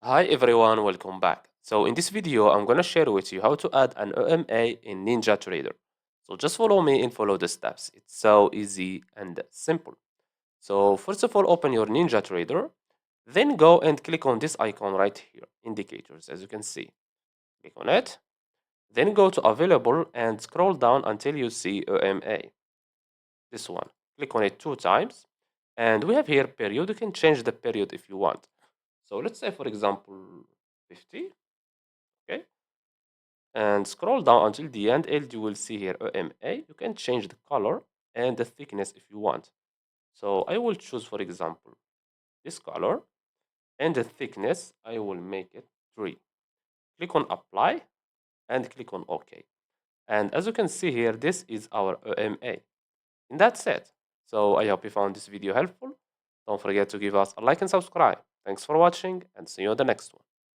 Hi everyone, welcome back. So in this video, I'm gonna share with you how to add an EMA in NinjaTrader. So just follow me and follow the steps. It's so easy and simple. So first of all, open your NinjaTrader, then go and click on this icon right here, indicators, as you can see. Click on it, then go to available and scroll down until you see EMA. This one. Click on it 2 times. And we have here period. You can change the period if you want. So let's say, for example, 50. Okay, and scroll down until the end and you will see here EMA. You can change the color and the thickness if you want. So I will choose, for example, this color, and the thickness I will make it 3. Click on apply and click on OK. And as you can see here, this is our EMA. And that's it. So I hope you found this video helpful. Don't forget to give us a like and subscribe. Thanks for watching and see you on the next one.